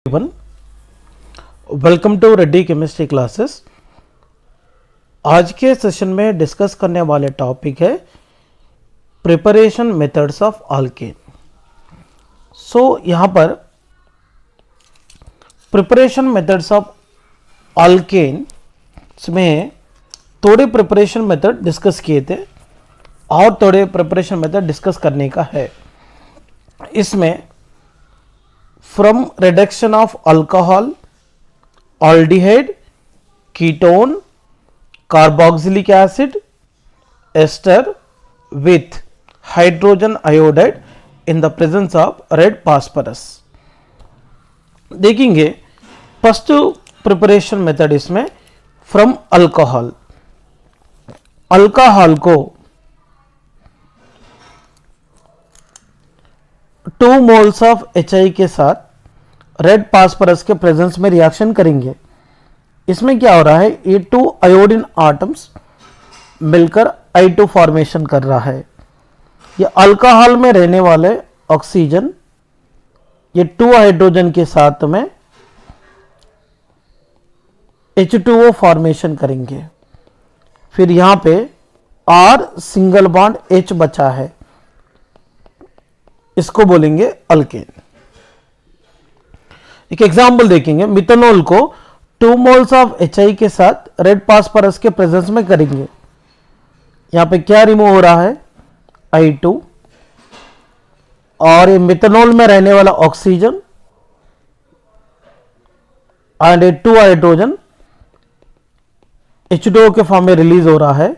everyone, welcome to Reddy chemistry classes. आज के session में डिस्कस करने वाले टॉपिक है प्रिपरेशन मेथड्स ऑफ अल्केन। यहाँ पर प्रिपरेशन मेथड्स ऑफ अल्केन में थोड़े प्रिपरेशन मेथड डिस्कस किए थे और थोड़े प्रिपरेशन मेथड डिस्कस करने का है। इसमें from reduction of alcohol, aldehyde, ketone, carboxylic acid, ester with hydrogen iodide in the presence of red phosphorus देखेंगे। फर्स्ट प्रिपरेशन मेथड इसमें फ्रॉम अल्कोहल। अल्कोहल को 2 मोल्स ऑफ HI के साथ रेड फास्फोरस के प्रेजेंस में रिएक्शन करेंगे। इसमें क्या हो रहा है, ये 2 आयोडीन आटम्स मिलकर I2 फॉर्मेशन कर रहा है। ये अल्कोहल में रहने वाले ऑक्सीजन ये 2 हाइड्रोजन के साथ में H2O फॉर्मेशन करेंगे। फिर यहां पे R सिंगल बॉन्ड H बचा है, इसको बोलेंगे अल्केन। एक एग्जाम्पल देखेंगे, मिथेनॉल को 2 मोल्स ऑफ HI के साथ रेड फास्फोरस के प्रेजेंस में करेंगे। यहां पे क्या रिमूव हो रहा है, I2, और ये मिथेनॉल में रहने वाला ऑक्सीजन एंड 2 हाइड्रोजन H2O के फॉर्म में रिलीज हो रहा है।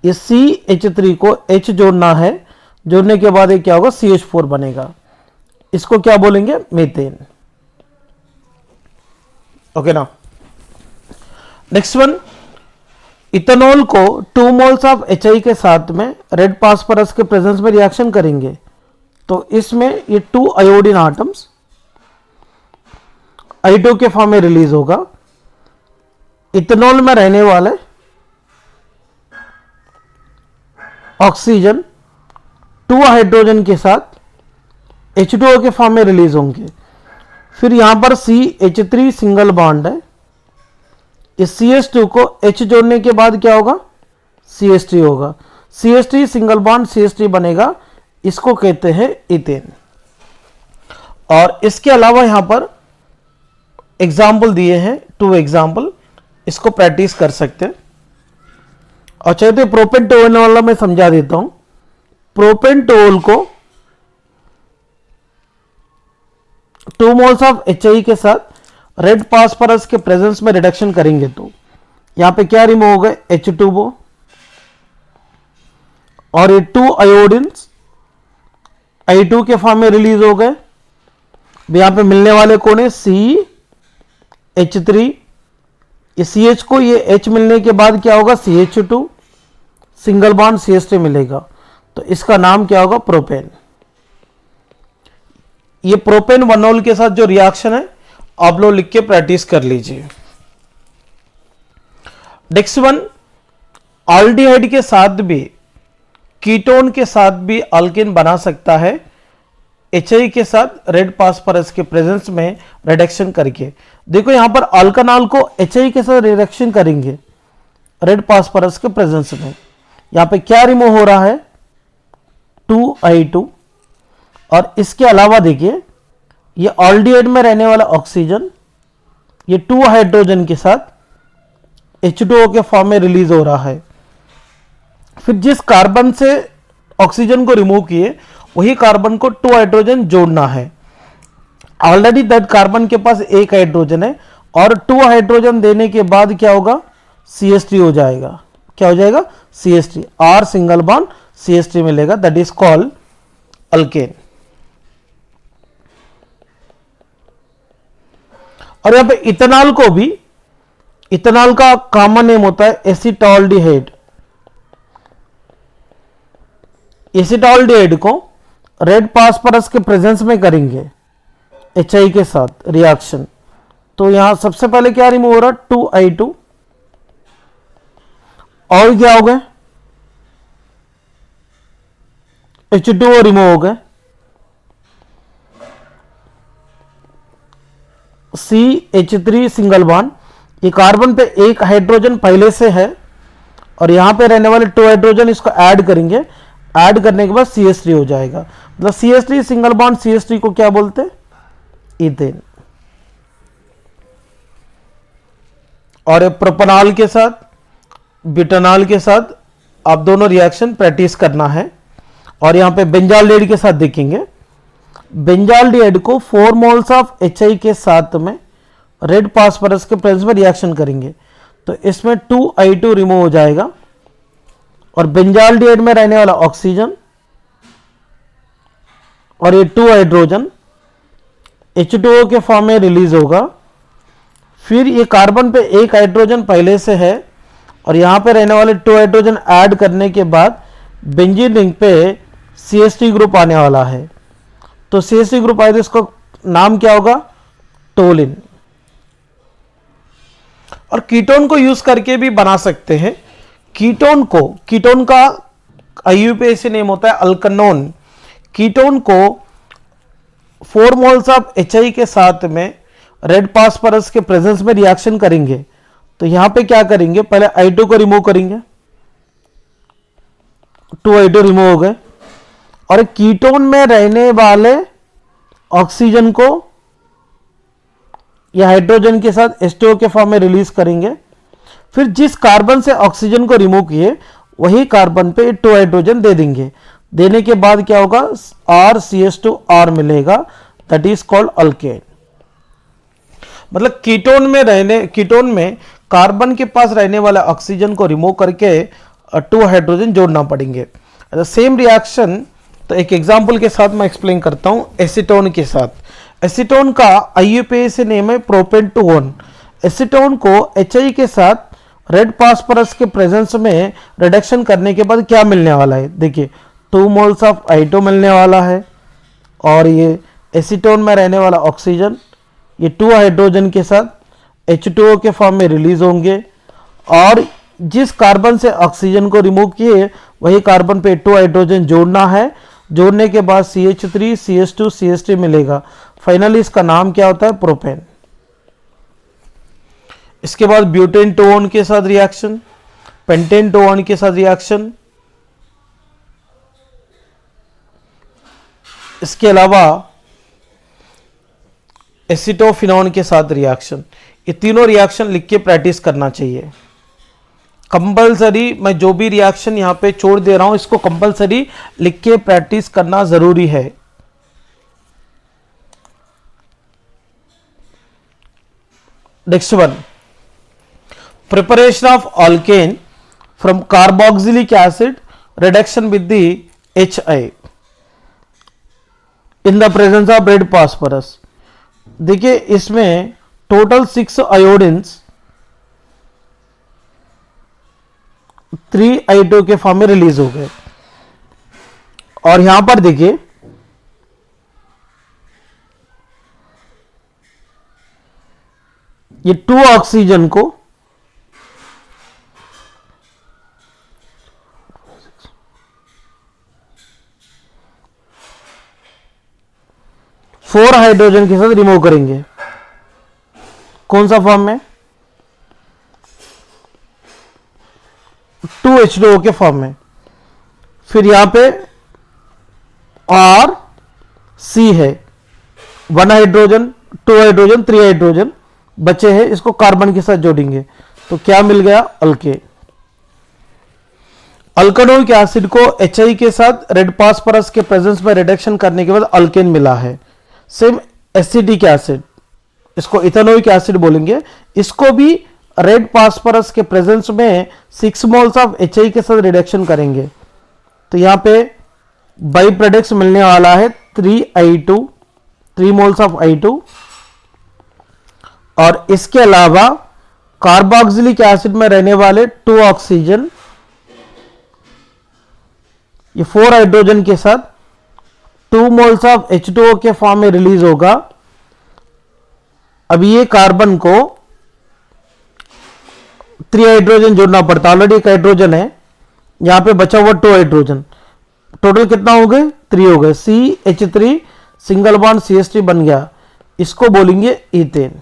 ये CH3 को H जोड़ना है, जोड़ने के बाद ये क्या होगा, CH4 बनेगा। इसको क्या बोलेंगे, मीथेन। ओके ना। नेक्स्ट वन, इथेनॉल को 2 मोल्स ऑफ HI के साथ में रेड फास्फोरस के प्रेजेंस में रिएक्शन करेंगे। तो इसमें ये 2 आयोडीन आटम्स I2 के फॉर्म में रिलीज होगा। इथेनॉल में रहने वाले ऑक्सीजन 2 हाइड्रोजन के साथ H2O के फॉर्म में रिलीज होंगे। फिर यहां पर CH3 सिंगल बॉन्ड है, इस CH2 को H जोड़ने के बाद क्या होगा, CH3 होगा। CH3 सिंगल बॉन्ड CH3 बनेगा, इसको कहते हैं इथेन। और इसके अलावा यहां पर एग्जाम्पल दिए हैं, 2 एग्जाम्पल, इसको प्रैक्टिस कर सकते हैं। और चाहे तो प्रोपेन टोल वाला मैं समझा देता हूं। प्रोपेन टोल को 2 मोल्स ऑफ HI के साथ रेड फास्फोरस के प्रेजेंस में रिडक्शन करेंगे तो यहां पे क्या रिमूव हो गए, H2O, और ये 2 आयोडीन्स I2 के फॉर्म में रिलीज हो गए। यहां पे मिलने वाले कौन है, CH3, ये CH को ये H मिलने के बाद क्या होगा, CH2 सिंगल बॉन्ड CH3 मिलेगा। तो इसका नाम क्या होगा, प्रोपेन। ये प्रोपेन वनॉल के साथ जो रिएक्शन है आप लोग लिख के प्रैक्टिस कर लीजिए। नेक्स्ट वन, ऑल्डिहाइड के साथ भी, कीटोन के साथ भी अल्केन बना सकता है HI के साथ रेड फास्फोरस के प्रेजेंस में रिडक्शन करके। देखो यहां पर अल्कनॉल को HI के साथ रिडक्शन करेंगे रेड फास्फोरस के प्रेजेंस में। यहां पे क्या रिमूव हो रहा है, 2I2। और इसके अलावा देखिए, ये ऑल्डिहाइड में रहने वाला ऑक्सीजन ये 2 हाइड्रोजन के साथ H2O के फॉर्म में रिलीज हो रहा है। फिर जिस कार्बन से ऑक्सीजन को रिमूव किए वही कार्बन को 2 हाइड्रोजन जोड़ना है। ऑलरेडी दैट कार्बन के पास 1 हाइड्रोजन है और 2 हाइड्रोजन देने के बाद क्या होगा, CH3 हो जाएगा। क्या हो जाएगा, CH3, R single bond CH3 मिलेगा, दैट इज कॉल्ड अल्केन। और यहां पे इथेनॉल को भी, इथेनॉल का कॉमन नेम होता है एसिटाल्डिहाइड। एसिटाल्डिहाइड को रेड फास्फोरस के प्रेजेंस में करेंगे HI के साथ रिएक्शन। तो यहां सबसे पहले क्या रिमूव हो रहा है, 2I2, और क्या हो गए, H2O रिमूव हो गए। CH3 सिंगल बॉन्ड, ये कार्बन पे एक हाइड्रोजन पहले से है और यहां पे रहने वाले 2 हाइड्रोजन इसको ऐड करेंगे, ऐड करने के बाद CH3 हो जाएगा। मतलब CH3 सिंगल बॉन्ड CH3 को क्या बोलते हैं? इथेन। और ये प्रोपेनॉल के साथ ब्यूटेनॉल के साथ आप दोनों रिएक्शन प्रैक्टिस करना है। और यहां पे बेंजाल्डिहाइड के साथ देखेंगे, बेंजाल्डिहाइड को 4 मोल्स ऑफ HI के साथ में रेड फास्फोरस के प्रेजेंस में रिएक्शन करेंगे तो इसमें 2I2 रिमूव हो जाएगा और बेंजाल्डिहाइड में रहने वाला ऑक्सीजन और ये 2 हाइड्रोजन H2O के फॉर्म में रिलीज होगा। फिर ये कार्बन पे एक हाइड्रोजन पहले से है और यहां पे रहने वाले 2 हाइड्रोजन ऐड करने के बाद बेंजीन रिंग पे CH3 ग्रुप आने वाला है। तो CH3 ग्रुप आए तो इसका नाम क्या होगा? टोलिन। और कीटोन को यूज करके भी बना सकते हैं। कीटोन का IUPAC नेम होता है अल्कनोन। कीटोन को 4 मोल्स ऑफ HI के साथ में रेड फास्फोरस के प्रेजेंस में रिएक्शन करेंगे तो यहां पे क्या करेंगे? पहले I2 को रिमूव करेंगे, 2I2 रिमूव हो गए और कीटोन में रहने वाले ऑक्सीजन को या हाइड्रोजन के साथ H2O के फॉर्म में रिलीज करेंगे। फिर जिस कार्बन से ऑक्सीजन को रिमूव किए वही कार्बन पे 2 हाइड्रोजन दे देंगे। देने के बाद क्या होगा? RCH2R मिलेगा, दैट इज कॉल्ड अल्केन। मतलब कीटोन में कार्बन के पास रहने वाला ऑक्सीजन को रिमूव करके 2 हाइड्रोजन जोड़ना पड़ेंगे। सेम रिएक्शन तो एक एग्जांपल के साथ मैं एक्सप्लेन करता हूं। एसीटोन के साथ, एसीटोन का IUPAC नेम है प्रोपेन टू 1। एसीटोन को HI के साथ रेड फास्फोरस के प्रेजेंस में रिडक्शन करने के बाद क्या मिलने वाला है? देखिए 2 मोल्स ऑफ I2 मिलने वाला है और ये एसीटोन में रहने वाला ऑक्सीजन ये 2 हाइड्रोजन के साथ H2O के फॉर्म में रिलीज होंगे और जिस कार्बन से ऑक्सीजन को रिमूव किए वही कार्बन पे 2 हाइड्रोजन जोड़ना है। जोड़ने के बाद CH3 CH2 CH3 मिलेगा। फाइनली इसका नाम क्या होता है? प्रोपेन। इसके बाद ब्यूटेन टू 1 के साथ रिएक्शन, पेंटेन टू 1 के साथ रिएक्शन, इसके अलावा एसिटोफिनॉन के साथ रिएक्शन। ये तीनों रिएक्शन लिख के प्रैक्टिस करना चाहिए कंपलसरी। मैं जो भी रिएक्शन यहां पे छोड़ दे रहा हूं इसको कंपलसरी लिख के प्रैक्टिस करना जरूरी है। Next one, preparation of alkane from carboxylic acid reduction with the HI in the presence of red phosphorus. देखिए इसमें टोटल 6 आयोडीन्स 3I2 के फॉर्म में रिलीज हो गए और यहां पर देखिए ये 2 ऑक्सीजन को फोर हाइड्रोजन के साथ रिमूव करेंगे। कौन सा फॉर्म में? 2H2O के फॉर्म में। फिर यहां पे C है, 1 हाइड्रोजन 2 हाइड्रोजन 3 हाइड्रोजन बचे हैं, इसको कार्बन के साथ जोड़ेंगे तो क्या मिल गया? अल्केन। अल्कनोइक एसिड को HI के साथ रेड फास्फोरस के प्रेजेंस में रिडक्शन करने के बाद अल्केन मिला है। सेम एसिडिक एसिड, इसको इथेनोइक एसिड बोलेंगे, इसको भी रेड फास्फोरस के प्रेजेंस में 6 मोल्स ऑफ HI के साथ रिडक्शन करेंगे तो यहां पे बाई प्रोडक्ट्स मिलने वाला है 3I2, 3 मोल्स ऑफ I2। और इसके अलावा कार्बोक्सिलिक एसिड में रहने वाले 2 ऑक्सीजन ये 4 हाइड्रोजन के साथ 2 मोल्स ऑफ H2O के फॉर्म में रिलीज होगा। अब ये कार्बन को 3 हाइड्रोजन जोड़ना पड़ता, ऑलरेडी एक हाइड्रोजन है, यहां पे बचा हुआ 2 हाइड्रोजन, टोटल कितना हो गए? 3 हो गए। CH3 सिंगल बॉन्ड CH3 बन गया, इसको बोलेंगे इथेन।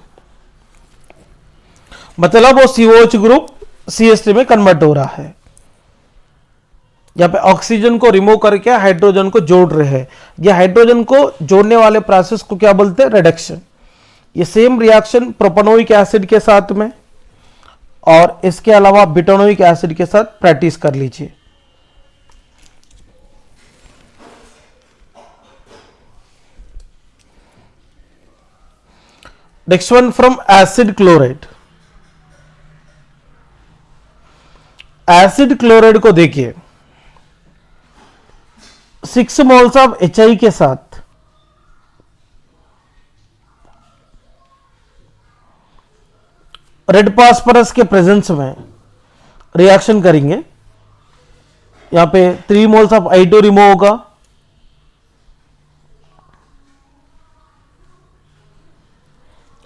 मतलब वो COH ग्रुप CH3 में कन्वर्ट हो रहा है। यहाँ पे ऑक्सीजन को रिमूव करके हाइड्रोजन को जोड़ रहे हैं। ये हाइड्रोजन को जोड़ने वाले प्रोसेस को क्या बोलते हैं? रिडक्शन। ये सेम रिएक्शन प्रोपेनोइक एसिड के साथ में और इसके अलावा ब्यूटानोइक एसिड के साथ प्रैक्टिस कर लीजिए। Next one from acid chloride. Acid chloride को देखिए, 6 मोल्स ऑफ HI के साथ रेड फास्फोरस के प्रेजेंस में रिएक्शन करेंगे। यहां पे 3 मोल्स ऑफ I2 रिमूव होगा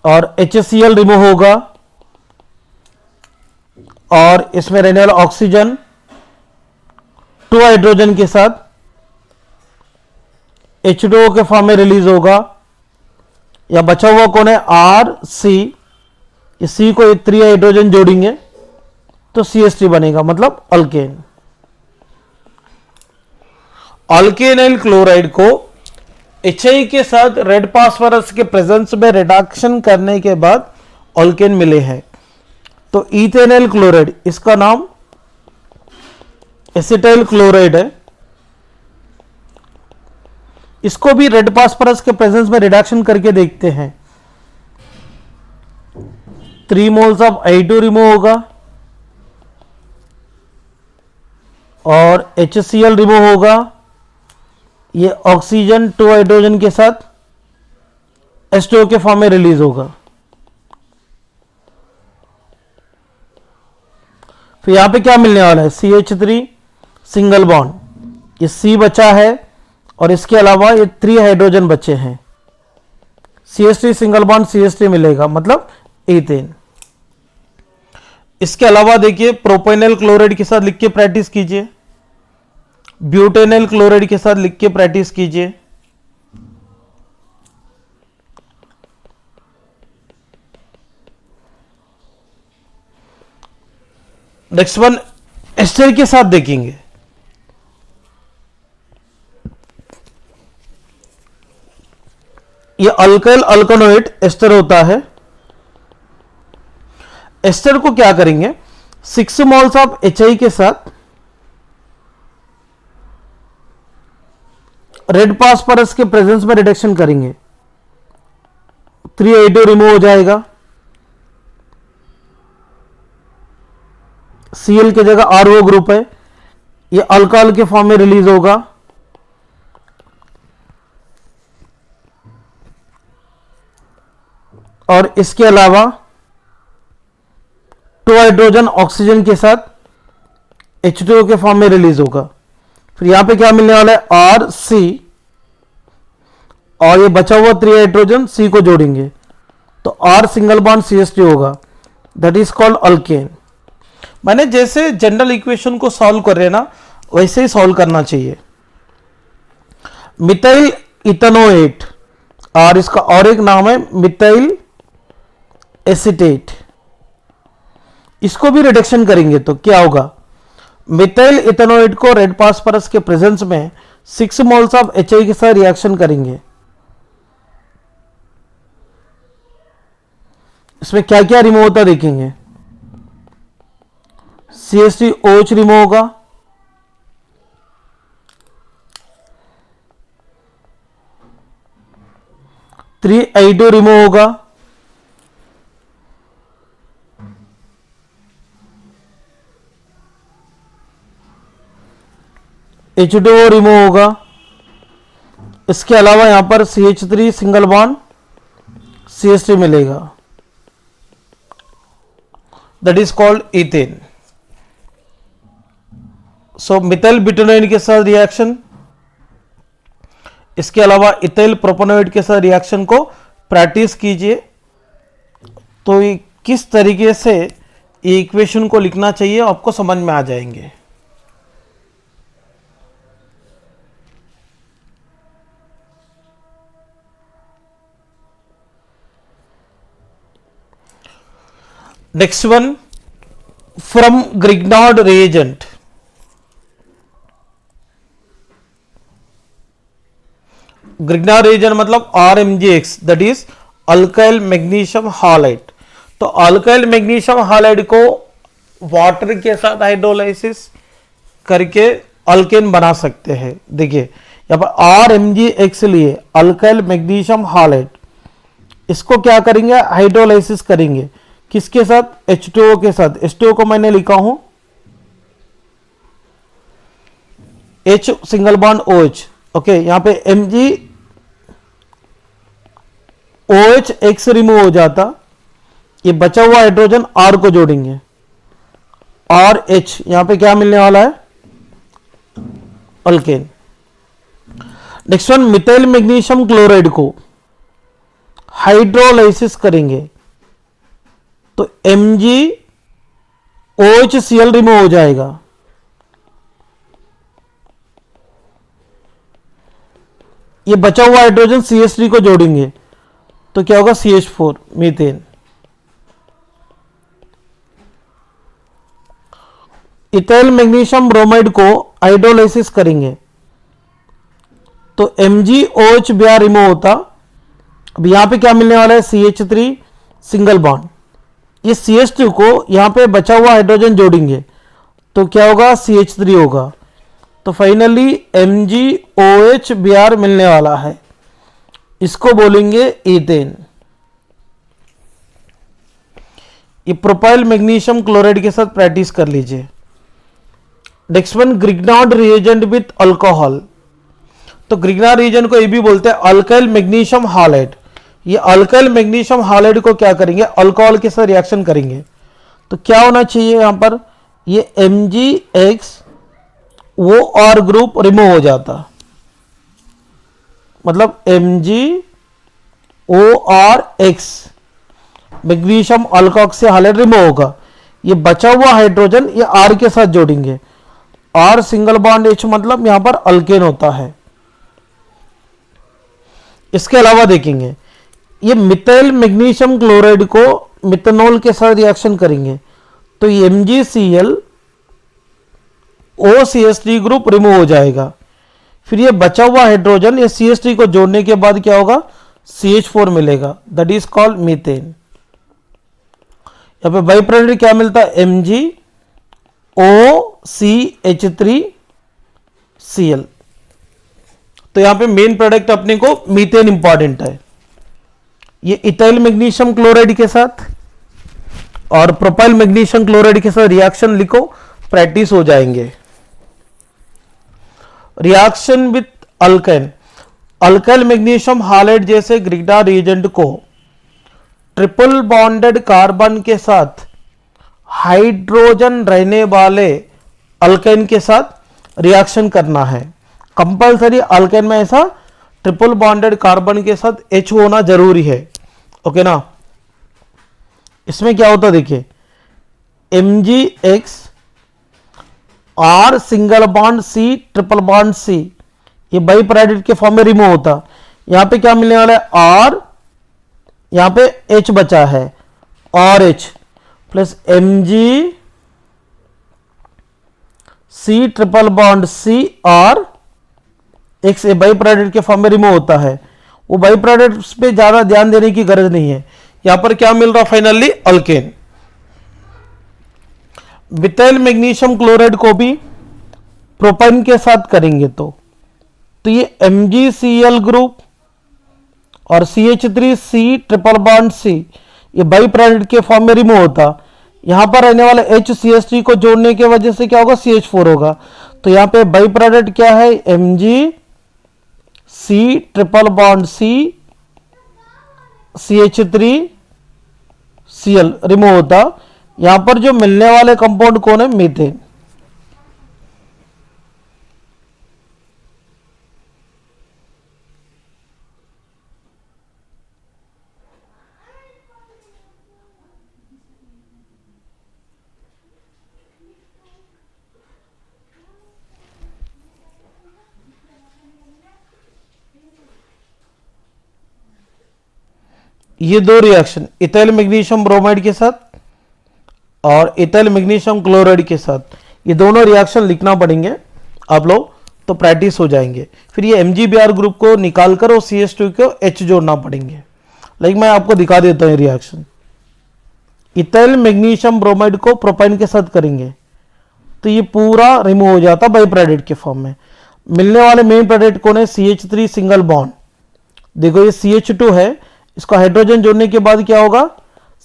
और HCl रिमूव होगा और इसमें रहने वाला ऑक्सीजन 2 हाइड्रोजन के साथ H2O के फॉर्म में रिलीज होगा। या बचा हुआ कौन है? RC। इस C को 3 हाइड्रोजन जोड़ेंगे तो CH3 बनेगा, मतलब अल्केन। अल्केनाइल क्लोराइड को HI के साथ रेड फास्फोरस के प्रेजेंस में रिडक्शन करने के बाद अल्केन मिले हैं। तो इथेनाइल क्लोराइड, इसका नाम एसिटाइल क्लोराइड है। इसको भी रेड फास्फोरस के प्रेजेंस में रिडक्शन करके देखते हैं। 3 मोल्स ऑफ I2 रिमूव होगा और HCl रिमूव होगा। ये ऑक्सीजन 2 हाइड्रोजन के साथ H2O के फॉर्म में रिलीज होगा। फिर यहां पे क्या मिलने वाला है? CH3 सिंगल बॉन्ड, ये C बचा है और इसके अलावा ये 3 हाइड्रोजन बचे हैं। CH3 सिंगल बॉन्ड CH3 मिलेगा, मतलब ईथेन। इसके अलावा देखिए प्रोपेनल क्लोराइड के साथ लिख के प्रैक्टिस कीजिए, ब्यूटेनल क्लोराइड के साथ लिख के प्रैक्टिस कीजिए। नेक्स्ट वन एस्टर के साथ देखेंगे। ये अल्काइल अल्कनोइड एस्टर होता है। एस्टर को क्या करेंगे? 6 मोल्स ऑफ HI के साथ रेड फास्फोरस के प्रेजेंस में रिडक्शन करेंगे। 3 I2 रिमूव हो जाएगा। Cl की जगह RO ग्रुप है, ये अल्कोहल के फॉर्म में रिलीज होगा। और इसके अलावा 2 हाइड्रोजन ऑक्सीजन के साथ H2O के फॉर्म में रिलीज होगा। फिर यहां पे क्या मिलने वाला है? RC और ये बचा हुआ 3 हाइड्रोजन C को जोड़ेंगे तो R सिंगल बॉन्ड CH2 होगा, दैट इज कॉल्ड अल्केन। मैंने जैसे जनरल इक्वेशन को सॉल्व कर रहे हैं ना, वैसे ही सॉल्व करना चाहिए। मिथाइल इथेनोएट और इसका और एक नाम है मिथाइल एसीटेट। इसको भी रिडक्शन करेंगे तो क्या होगा? मिथाइल इथेनोएट को रेड फास्फोरस के प्रेजेंस में 6 मोल्स ऑफ HI के साथ रिएक्शन करेंगे। इसमें क्या क्या रिमूव होता देखेंगे। CH3OH रिमूव होगा, I2 रिमूव होगा, H2O रिमूव होगा। इसके अलावा यहां पर CH3 सिंगल बॉन्ड CH3 मिलेगा, that is called ethane. So methyl butanoate के साथ रिएक्शन, इसके अलावा इथाइल प्रोपेनोइड के साथ रिएक्शन को प्रैक्टिस कीजिए तो ये किस तरीके से ये इक्वेशन को लिखना चाहिए आपको समझ में आ जाएंगे। Next one from Grignard reagent, Grignard reagent मतलब RMgX, that is alkyl magnesium halide. तो अल्काइल मैग्नीशियम हाइलाइड को वाटर के साथ हाइड्रोलाइसिस करके अल्केन बना सकते हैं। देखिए यहां पर RMgX लिए अल्काइल मैग्नीशियम हाइलाइड, इसको क्या करेंगे, हाइड्रोलाइसिस करेंगे किसके साथ, H2O के साथ। H2O को मैंने लिखा हूं H single bond OH, okay. यहां पे MgOH रिमूव हो जाता, ये बचा हुआ हाइड्रोजन R को जोड़ेंगे, और H यहां पे क्या मिलने वाला है, alkane. Next one methyl magnesium chloride को हाइड्रोलाइसिस करेंगे तो MgOHCl रिमूव हो जाएगा, ये बचा हुआ हाइड्रोजन CH3 को जोड़ेंगे तो क्या होगा, CH4 methane. Ethyl magnesium bromide को हाइड्रोलाइसिस करेंगे तो MgOH रिमूव होता, अब यहां पे क्या मिलने वाला है, CH3 सिंगल बॉन्ड, ये CH2 को यहां पे बचा हुआ हाइड्रोजन जोड़ेंगे तो क्या होगा, CH3 होगा। तो फाइनली MgOH मिलने वाला है, इसको बोलेंगे ईथेन। ये प्रोपाइल मैग्नीशियम क्लोराइड के साथ प्रैक्टिस कर लीजिए। Next one Grignard reagent with alcohol, तो ग्रिग्नार्ड रिएजेंट को ये भी बोलते हैं अल्काइल मैग्नीशियम हाइलाइड। ये अल्काइल मैग्नीशियम हाइलाइड को क्या करेंगे, अल्कोहल के साथ रिएक्शन करेंगे तो क्या होना चाहिए यहां पर, ये MgX वो और ग्रुप रिमूव हो जाता, मतलब MgORX magnesium alkoxy halide remove होगा, ये बचा हुआ हाइड्रोजन ये R के साथ जोड़ेंगे, R सिंगल बॉन्ड H मतलब यहां पर अल्केन होता है। इसके अलावा देखेंगे ये मिथाइल मैग्नीशियम क्लोराइड को मिथेनॉल के साथ रिएक्शन करेंगे तो ये MgCl OCH3 ग्रुप रिमूव हो जाएगा, फिर ये बचा हुआ हाइड्रोजन ये CH3 को जोड़ने के बाद क्या होगा, CH4 मिलेगा, दैट इज कॉल्ड मीथेन। यहां पे बाई प्रोडक्ट क्या मिलता है, MgOCH3Cl। तो यहां पे मेन प्रोडक्ट अपने को मीथेन इंपॉर्टेंट है। ये इथाइल मैग्नीशियम क्लोराइड के साथ और प्रोपाइल मैग्नीशियम क्लोराइड के साथ रिएक्शन लिखो, प्रैक्टिस हो जाएंगे। Reaction with alkane, alkyl magnesium halide जैसे ग्रिग्नार्ड रिएजेंट को ट्रिपल बॉन्डेड कार्बन के साथ हाइड्रोजन रहने वाले अल्केन के साथ रिएक्शन करना है। कंपलसरी अल्केन में ऐसा ट्रिपल बॉन्डेड कार्बन के साथ H होना जरूरी है, ओके ना। इसमें क्या होता देखिए, MgX R single bond C triple bond C, ये बाई प्रोडक्ट के फॉर्म में रिमूव होता, यहां पे क्या मिलने वाला है, R यहां पे H बचा है और H plus MgC triple bond C और X, ए बाई प्रोडक्ट के फॉर्म में रिमूव होता है, वो बाई प्रोडक्ट्स पे ज्यादा ध्यान देने की गरज नहीं है। यहां पर क्या मिल रहा, finally alkane. Methyl magnesium chloride को भी प्रोपाइन के साथ करेंगे तो ये MgCl ग्रुप और CH3C ट्रिपल बॉन्ड C ये बाई प्रोडक्ट के फॉर्म में रिमूव होता, यहां पर रहने वाले HCH3 को जोड़ने की वजह से क्या होगा, CH4 होगा। तो यहां पे बाई प्रोडक्ट क्या है, MgC triple bond C CH3Cl remove होता, यहां पर जो मिलने वाले कंपाउंड कौन है, मीथेन। ये दो रिएक्शन इथाइल मैग्नीशियम ब्रोमाइड के साथ और इथाइल मैग्नीशियम क्लोराइड के साथ, ये दोनों रिएक्शन लिखना पड़ेंगे आप लोग, तो प्रैक्टिस हो जाएंगे। फिर ये MgBr ग्रुप को निकालकर और CH2 को H जोड़ना पड़ेंगे। लाइक मैं आपको दिखा देता हूँ रिएक्शन। इथाइल मैग्नीशियम ब्रोमाइड को प्रोपाइन के साथ करेंगे तो ये पूरा रिमूव हो जाता बाई प्रोडक्ट के फॉर्म में। मिलने वाले मेन प्रोडक्ट कौन है? CH3 single bond. देखो ये CH2 है, इसको हाइड्रोजन जोड़ने के बाद क्या होगा?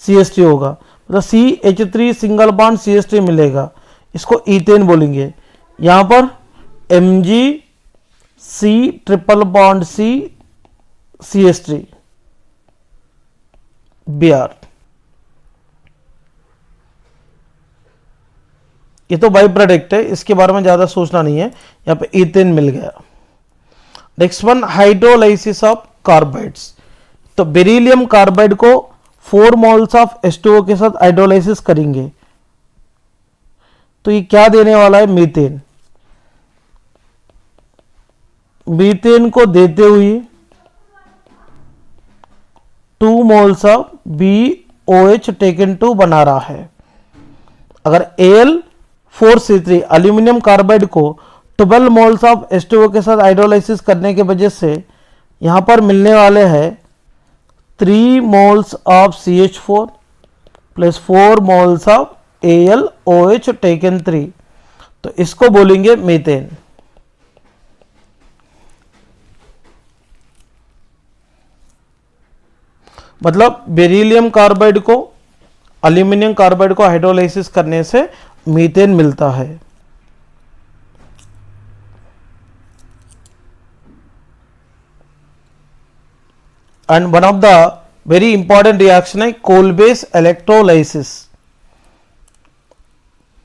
CH3 होगा, मतलब CH3 सिंगल बॉन्ड CH3 मिलेगा, इसको ईथेन बोलेंगे। यहां पर MgC triple bond C CH3 Br, ये तो बाई प्रोडक्ट है, इसके बारे में ज्यादा सोचना नहीं है। यहां पे ईथेन मिल गया। Next one, hydrolysis of carbides. तो बेरिलियम कार्बाइड को 4 मोल्स ऑफ H2O के साथ हाइड्रोलाइसिस करेंगे तो ये क्या देने वाला है? मीथेन। मीथेन को देते हुए 2 moles of BOH taken to बना रहा है। अगर Al4C3 एल्यूमिनियम कार्बाइड को 12 मोल्स ऑफ H2O के साथ हाइड्रोलाइसिस करने के वजह से यहां पर मिलने वाले हैं 3 moles of CH4 plus 4 moles of AlOH taken 3, तो इसको बोलेंगे मीथेन। मतलब बेरिलियम कार्बाइड को एल्यूमिनियम कार्बाइड को हाइड्रोलाइसिस करने से मीथेन मिलता है। And one of the very important reaction है कोलबेस इलेक्ट्रोलाइसिस।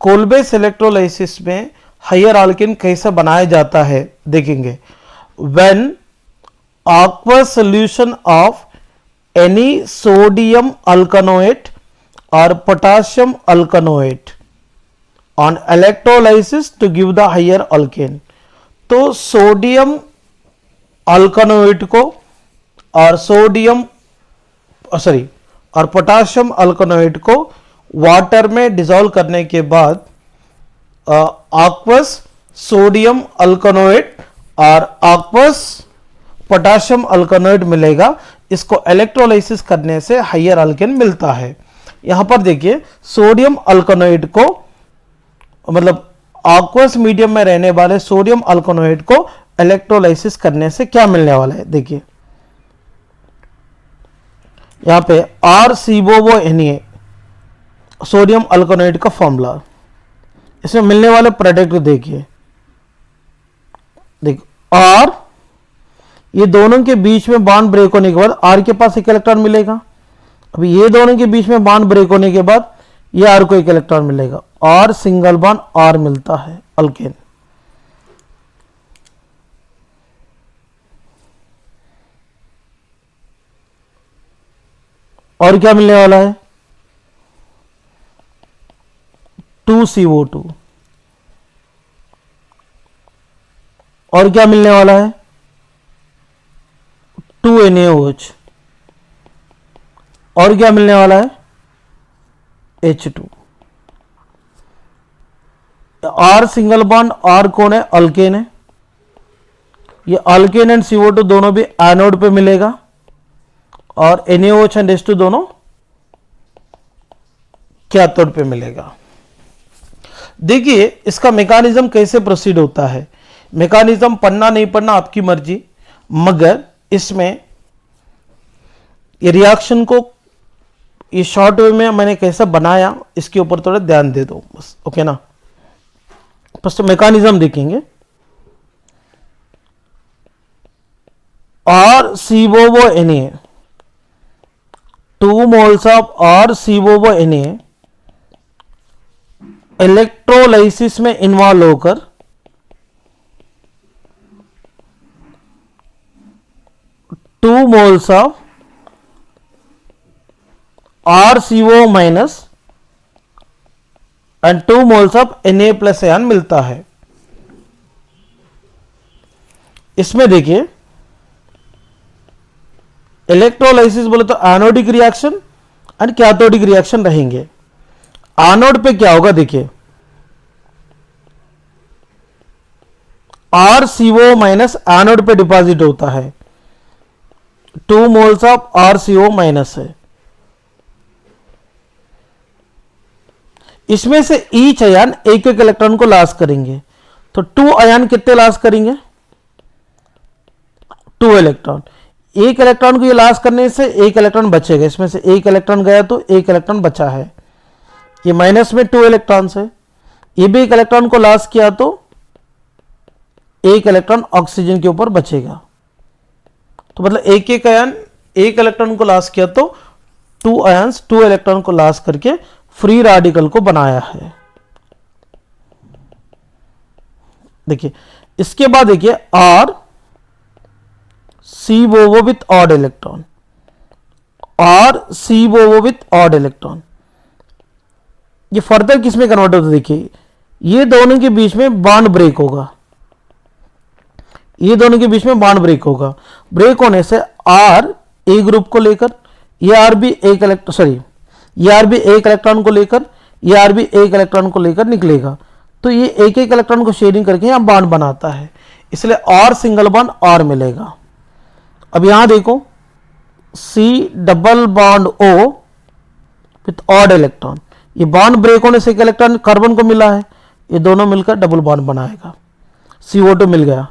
कोलबेस इलेक्ट्रोलाइसिस में हायर अल्केन कैसे बनाया जाता है देखेंगे। When aqueous solution of any sodium alkanoate or potassium alkanoate on electrolysis to give the higher alkane, तो सोडियम अल्कनोएट को और और पोटाशियम अल्कनोएट को वाटर में डिसॉल्व करने के बाद aqueous सोडियम अल्कनोएट और aqueous पोटाशियम अल्कनोएट मिलेगा। इसको इलेक्ट्रोलाइसिस करने से हायर अल्केन मिलता है। यहां पर देखिए सोडियम अल्कनोएट को, मतलब aqueous मीडियम में रहने वाले सोडियम अल्कनोएट को इलेक्ट्रोलाइसिस करने से क्या मिलने वाला है देखिए। यहां पे RCOO सोडियम अल्कनोएट का फॉर्मूला, इसमें मिलने वाले प्रोडक्ट देखिए। और ये दोनों के बीच में बॉन्ड ब्रेक होने के बाद R के पास एक इलेक्ट्रॉन मिलेगा। अभी ये दोनों के बीच में बॉन्ड ब्रेक होने के बाद ये R को एक इलेक्ट्रॉन मिलेगा और सिंगल बॉन्ड R मिलता है अल्केन। और क्या मिलने वाला है? 2CO2। और क्या मिलने वाला है? 2NaOH। और क्या मिलने वाला है? H2। R single bond R कौन है? अल्केन है। ये अल्केन एंड CO2 दोनों भी एनोड पे मिलेगा और NaOH एंड H2 दोनों कैथोड पे मिलेगा। देखिए इसका मैकेनिज्म कैसे प्रोसीड होता है। मैकेनिज्म पढ़ना नहीं पढ़ना आपकी मर्जी, मगर इसमें ये रिएक्शन को ये शॉर्ट वे में मैंने कैसे बनाया इसके ऊपर थोड़ा ध्यान दे दो बस, ओके ना। फर्स्ट मैकेनिज्म देखेंगे। RCOONA 2 moles of RCOONA electrolysis में इन्वॉल्व होकर two moles of RCO minus and 2 moles of Na plus ion मिलता है। इसमें देखिए इलेक्ट्रोलाइसिस बोले तो anodic reaction and cathodic reaction रहेंगे। एनोड पे क्या होगा देखिए, RCO माइनस एनोड पे डिपॉजिट होता है, 2 मोल्स ऑफ RCO माइनस है। इसमें से ईच आयन एक एक इलेक्ट्रॉन को लॉस करेंगे, तो 2 आयन कितने लॉस करेंगे, 2 इलेक्ट्रॉन। एक इलेक्ट्रॉन को ये लॉस करने से एक इलेक्ट्रॉन बचेगा, इसमें से एक इलेक्ट्रॉन गया तो एक इलेक्ट्रॉन बचा है। ये माइनस में 2 इलेक्ट्रॉन है, ये भी एक इलेक्ट्रॉन को लॉस किया तो एक इलेक्ट्रॉन ऑक्सीजन के ऊपर बचेगा। तो मतलब एक एक आयन एक इलेक्ट्रॉन को लॉस किया तो 2 आयंस 2 इलेक्ट्रॉन को लॉस करके फ्री रेडिकल को बनाया है। देखिए इसके बाद देखिए आर सी बोवो with odd electron, R C बोवो विथ ऑड इलेक्ट्रॉन, ये फर्दर किस में कन्वर्ट होता है, देखिए ये दोनों के बीच में बॉन्ड ब्रेक होगा, ये दोनों के बीच में बॉन्ड ब्रेक होगा। ब्रेक होने से आर ए ग्रुप को लेकर, ये आर भी एक इलेक्ट्रॉन, सॉरी ये आर भी एक इलेक्ट्रॉन को लेकर, ये आर भी एक इलेक्ट्रॉन को लेकर निकलेगा, तो ये एक एक इलेक्ट्रॉन को शेयरिंग करके यहां बॉन्ड बनाता है, इसलिए और सिंगल बॉन्ड और मिलेगा। अब यहां देखो C double bond O with odd electron, ये बॉन्ड ब्रेक होने से एक इलेक्ट्रॉन कार्बन को मिला है, ये दोनों मिलकर डबल बॉन्ड बनाएगा, CO2 मिल गया।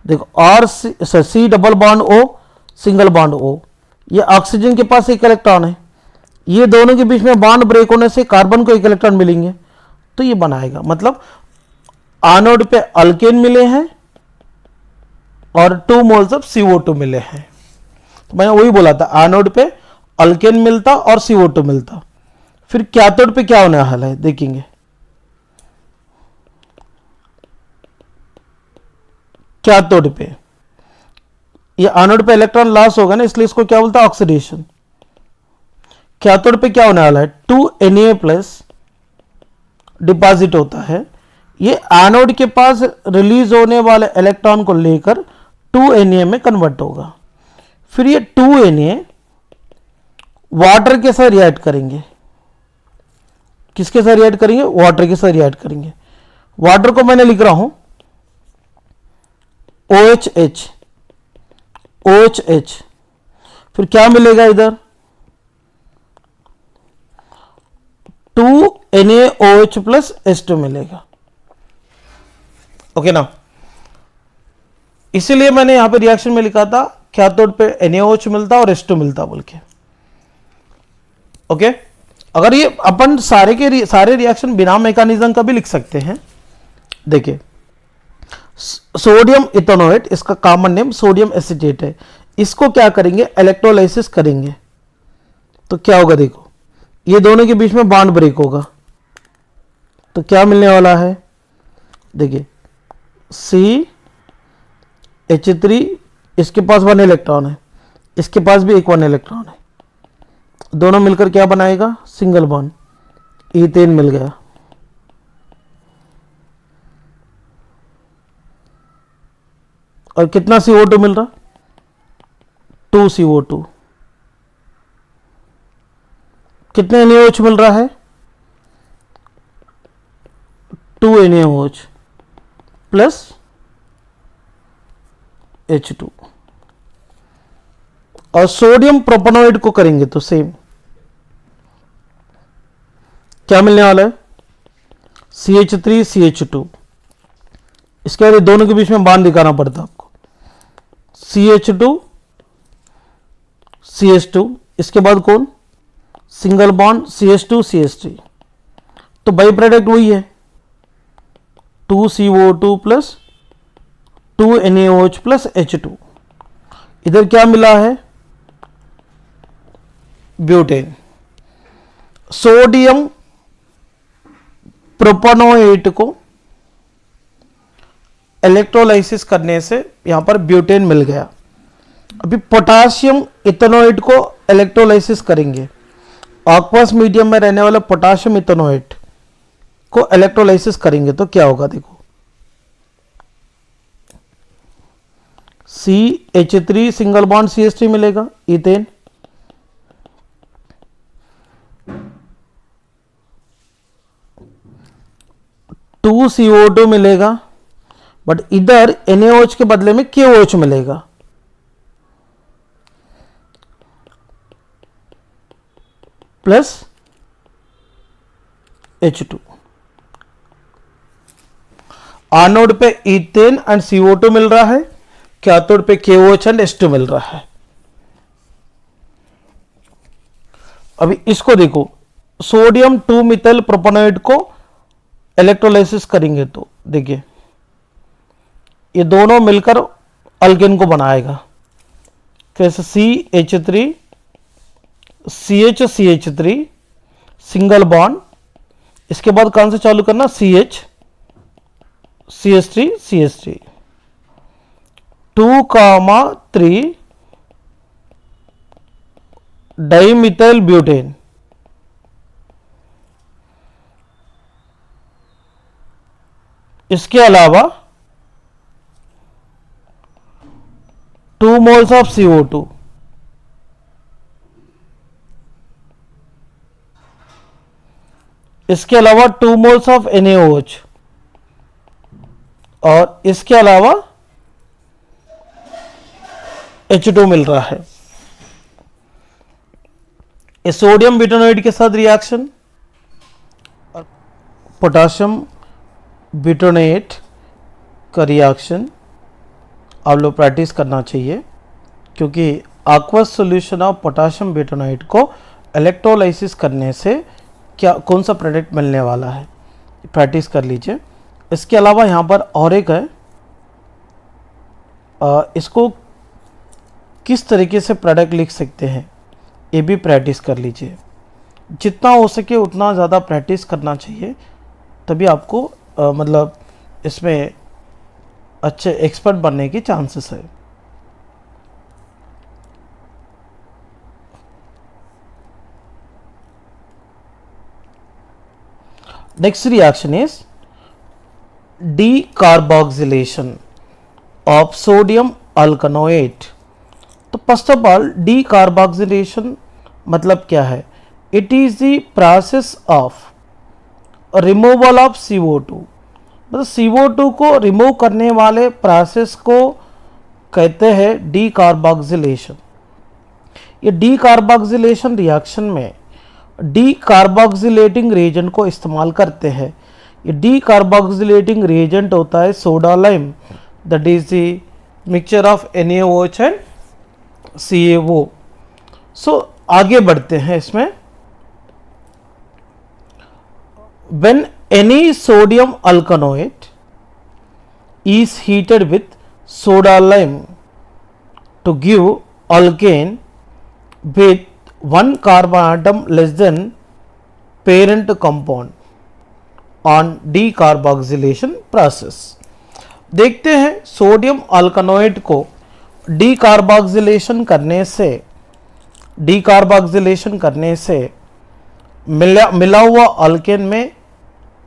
देखो और C double bond O single bond O, ये ऑक्सीजन के पास एक इलेक्ट्रॉन है, ये दोनों के बीच में बॉन्ड ब्रेक होने से कार्बन को एक इलेक्ट्रॉन मिलेंगे, तो ये बनाएगा। मतलब एनोड पे अल्केन मिले हैं और 2 मोल्स ऑफ CO2 मिले हैं। तो मैंने वही बोला था, एनोड पे अल्केन मिलता और CO2 मिलता। फिर कैथोड पे क्या होने वाला है देखेंगे, कैथोड पे ये एनोड पे इलेक्ट्रॉन लॉस होगा ना, इसलिए इसको क्या बोलता है, ऑक्सीडेशन। कैथोड पे क्या होने वाला है, 2Na प्लस डिपॉजिट होता है, ये एनोड के पास रिलीज होने वाले इलेक्ट्रॉन को लेकर 2Na में कन्वर्ट होगा। फिर ये 2Na वाटर के साथ रिएक्ट करेंगे, किसके साथ रिएक्ट करेंगे, वाटर के साथ रिएक्ट करेंगे। वाटर को मैंने लिख रहा हूं OHH, OHH, फिर क्या मिलेगा इधर 2NaOH प्लस H2 मिलेगा। ओके ना, इसीलिए मैंने यहां पे रिएक्शन में लिखा था कैथोड पे NaOH मिलता और H2 मिलता बोल के। ओके, अगर ये अपन सारे रिएक्शन बिना मैकेनिज्म का भी लिख सकते हैं। देखिए सोडियम इथेनोएट, इसका कॉमन नेम सोडियम एसीटेट है, इसको क्या करेंगे, इलेक्ट्रोलाइसिस करेंगे, तो क्या होगा देखो, ये दोनों के बीच में बॉन्ड ब्रेक होगा, तो क्या मिलने वाला है, देखिए CH3, इसके पास 1 इलेक्ट्रॉन है, इसके पास भी एक 1 इलेक्ट्रॉन है, दोनों मिलकर क्या बनाएगा, सिंगल बॉन्ड, ईथेन मिल गया। और कितना CO2 मिल रहा, 2 CO2, कितने NaOH मिल रहा है, 2 NaOH प्लस H2। और सोडियम प्रोपेनोइड को करेंगे तो सेम, क्या मिलने वाला है, CH3 CH2, इसके बाद दोनों के बीच में बांध दिखाना पड़ता आपको, CH2 CH2, इसके बाद कौन, सिंगल बॉन्ड CH2 CH3, तो बाई प्रोडक्ट वही है 2 CO2 plus 2 NaOH plus H2। इधर क्या मिला है, ब्यूटेन। सोडियम प्रोपेनोएट को इलेक्ट्रोलाइसिस करने से यहां पर ब्यूटेन मिल गया। अभी पोटासियम इथेनोएट को इलेक्ट्रोलाइसिस करेंगे, एक्वस मीडियम में रहने वाला पोटासियम इथेनोएट को इलेक्ट्रोलाइसिस करेंगे तो क्या होगा देखो, CH3 सिंगल बॉन्ड CH3 मिलेगा, इथेन, 2CO2 मिलेगा, बट इधर NaOH के बदले में KOH मिलेगा। Plus H2। एनोड पे इथेन एंड CO2 मिल रहा है, कैथोड पे KOH एंड H2 मिल रहा है। अभी इसको देखो, सोडियम 2 मिथाइल प्रोपेनॉइड को इलेक्ट्रोलाइसिस करेंगे तो देखिए ये दोनों मिलकर अल्केन को बनाएगा। कैसे? CH3 CH3 सिंगल बॉन्ड, इसके बाद कौन से चालू करना? CH3 2,3 डाइमिथाइल ब्यूटेन, इसके अलावा 2 मोल्स ऑफ CO2, इसके अलावा 2 मोल्स ऑफ NaOH, और इसके अलावा H2 मिल रहा है। इस सोडियम ब्यूटेनॉइड के साथ रिएक्शन और पोटाशियम ब्यूटेनेट का रिएक्शन आप लोग प्रैक्टिस करना चाहिए, क्योंकि एक्वस सॉल्यूशन ऑफ पोटाशियम ब्यूटेनॉइड को इलेक्ट्रोलाइसिस करने से क्या कौन सा प्रोडक्ट मिलने वाला है, प्रैक्टिस कर लीजिए। इसके अलावा यहाँ पर और एक है, इसको किस तरीके से प्रोडक्ट लिख सकते हैं ये भी प्रैक्टिस कर लीजिए। जितना हो सके उतना ज़्यादा प्रैक्टिस करना चाहिए, तभी आपको मतलब इसमें अच्छे एक्सपर्ट बनने की चांसेस है। Next reaction is decarboxylation of sodium alkanoate. तो फर्स्ट ऑफ ऑल डीकार्बोक्सिलेशन मतलब क्या है? It is the process of removal of CO2, मतलब CO2 को रिमूव करने वाले प्रोसेस को कहते हैं डीकार्बोक्सिलेशन। ये डीकार्बोक्सिलेशन रिएक्शन में डीकार्बोक्सिलेटिंग रिएजेंट को इस्तेमाल करते हैं। ये डीकार्बोक्सिलेटिंग रिएजेंट होता है soda lime, that is the mixture of NaOH and CaO। सो आगे बढ़ते हैं इसमें। When any sodium alkanoate is heated with soda lime to give alkane with one carbon atom less than parent compound on decarboxylation process। देखते हैं sodium अल्कनोएट को decarboxylation करने से मिला हुआ अल्केन में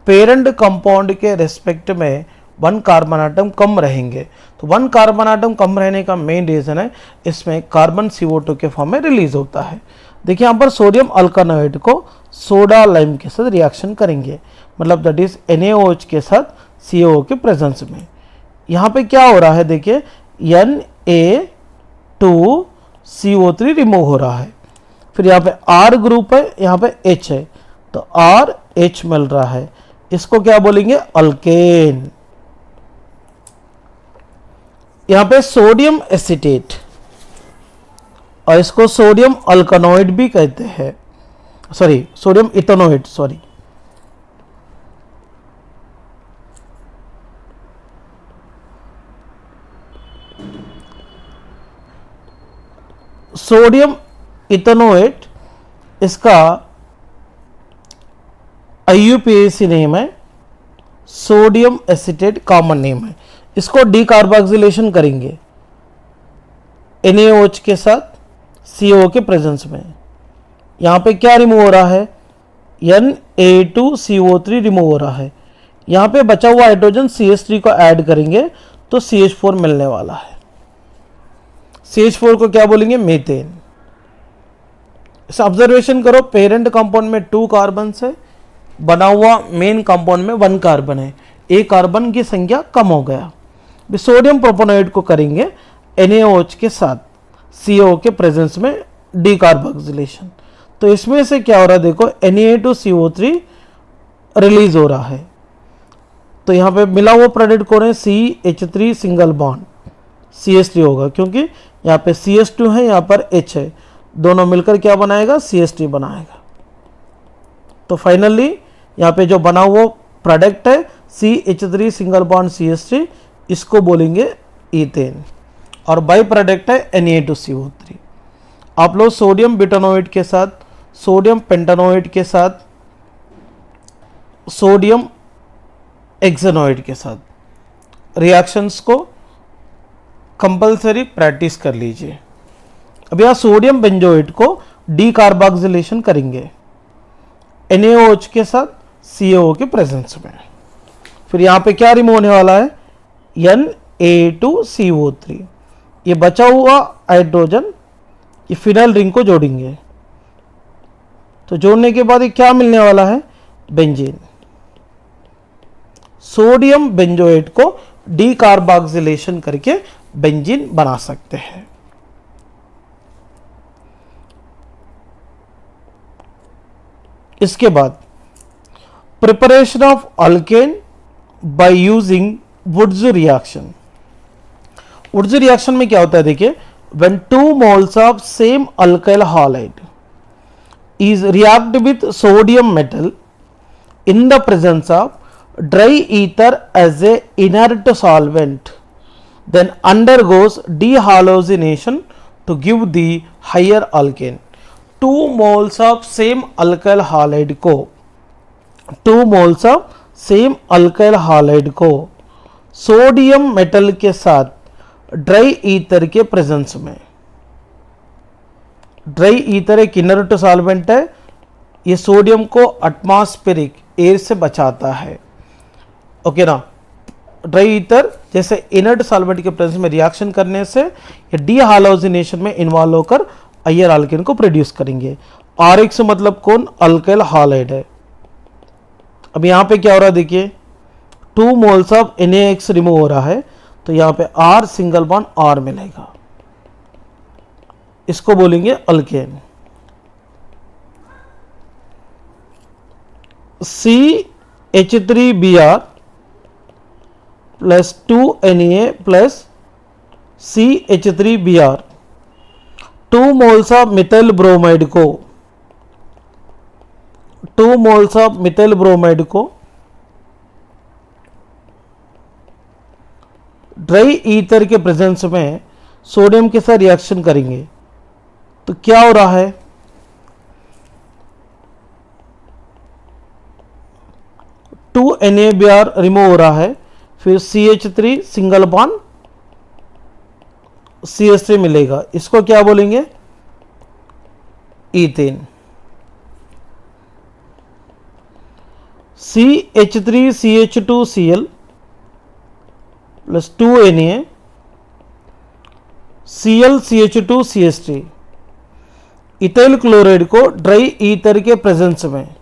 पेरेंट कंपाउंड के रेस्पेक्ट में 1 कार्बन आटम कम रहेंगे। तो 1 कार्बन आटम कम रहने का मेन रीजन है इसमें कार्बन CO2 के फॉर्म में रिलीज होता है। देखिए यहाँ पर सोडियम अल्कनोएट को सोडा लाइम के साथ रिएक्शन करेंगे, मतलब दैट इज NaOH के साथ CaO के प्रेजेंस में। यहाँ पे क्या हो रहा है? देखिए Na2CO3 रिमूव हो रहा है, फिर यहाँ पे R ग्रुप है, यहाँ पे H है, तो RH मिल रहा है। इसको क्या बोलेंगे? अल्केन। यहाँ पे सोडियम एसीटेट और इसको सोडियम अल्कनोइड भी कहते हैं, sorry sodium इथेनोइड, sorry. Sodium ethanoate इसका IUPAC नेम है, सोडियम एसीटेट कॉमन नेम है। इसको डीकार्बोक्सिलेशन करेंगे NaOH के साथ CaO के प्रेजेंस में। यहाँ पे क्या रिमूव हो रहा है? Na2CO3 रिमूव हो रहा है। यहाँ पे बचा हुआ हाइड्रोजन CH3 को ऐड करेंगे तो CH4 मिलने वाला है। CH4 को क्या बोलेंगे? मीथेन। इसे ऑब्जर्वेशन करो, पेरेंट कंपाउंड में 2 कार्बन से बना हुआ मेन कंपाउंड में 1 कार्बन है। एक कार्बन की संख्या कम हो गया। सोडियम प्रोपोनाइड को करेंगे NaOH के साथ CO के प्रेजेंस में डीकार्बोक्सिलेशन। तो इसमें से क्या हो रहा है देखो, Na2CO3 रिलीज हो रहा है। तो यहाँ पे मिला हुआ प्रोडक्ट कौन है, CH3 सिंगल बॉन्ड CH3 होगा, क्योंकि यहाँ पे CH2 है, यहाँ पर H है, दोनों मिलकर क्या बनाएगा, CH3 बनाएगा। तो फाइनली यहाँ पे जो बना हुआ प्रोडक्ट है CH3 सिंगल बॉन्ड CH3, इसको बोलेंगे ईथेन, और बाई प्रोडक्ट है Na2CO3। आप लोग सोडियम ब्यूटानोइड के साथ, सोडियम पेंटानोइड के साथ, सोडियम एक्सेनोइड के साथ रिएक्शंस को कंपलसरी प्रैक्टिस कर लीजिए। अब यहाँ सोडियम बेंजोइड को डीकार्बोक्सिलेशन करेंगे NaOH के साथ CaO के प्रेजेंस में। फिर यहाँ पे क्या रिमूव होने वाला है, Na2CO3। ये बचा हुआ हाइड्रोजन ये फिनाइल रिंग को जोड़ेंगे, तो जोड़ने के बाद ये क्या मिलने वाला है, बेंजीन। सोडियम बेंजोएट को डीकार्बोक्सिलेशन करके बेंजीन बना सकते हैं। इसके बाद preparation of alkane by using Wurtz reaction. Wurtz reaction में क्या होता है देखिए, when 2 moles of same alkyl halide is react with sodium metal in the presence of dry ether as a inert solvent, then undergoes dehalogenation to give the higher alkane। 2 moles of same alkyl halide को 2 moles of same alkyl halide को sodium metal के साथ dry ether के presence में, dry ether एक inert solvent है, ये sodium को एटमॉस्फेरिक एयर से बचाता है, ओके ना। ड्राई ईथर जैसे इनर्ट सॉल्वेंट के प्रेजेंस में रिएक्शन करने से ये डीहालोजिनेशन में इन्वॉल्व होकर हायर अल्केन को प्रोड्यूस करेंगे। RX मतलब कौन, अल्काइल हालाइड है। अब यहाँ पे क्या हो रहा है देखिए, 2 moles ऑफ NaX रिमूव हो रहा है, तो यहाँ पे R सिंगल बॉन्ड R मिलेगा, इसको बोलेंगे alkane. CH3Br plus 2Na plus CH3Br 2 moles of methyl bromide को 2 moles ऑफ मिथाइल ब्रोमाइड को ड्राई ईथर के प्रेजेंस में सोडियम के साथ रिएक्शन करेंगे, तो क्या हो रहा है, NaBr रिमूव हो रहा है, फिर CH3 सिंगल बॉन्ड CH3 मिलेगा, इसको क्या बोलेंगे, ethane. CH3CH2Cl plus 2Na ClCH2CH3 ethyl chloride को ड्राई ईथर के प्रेजेंस में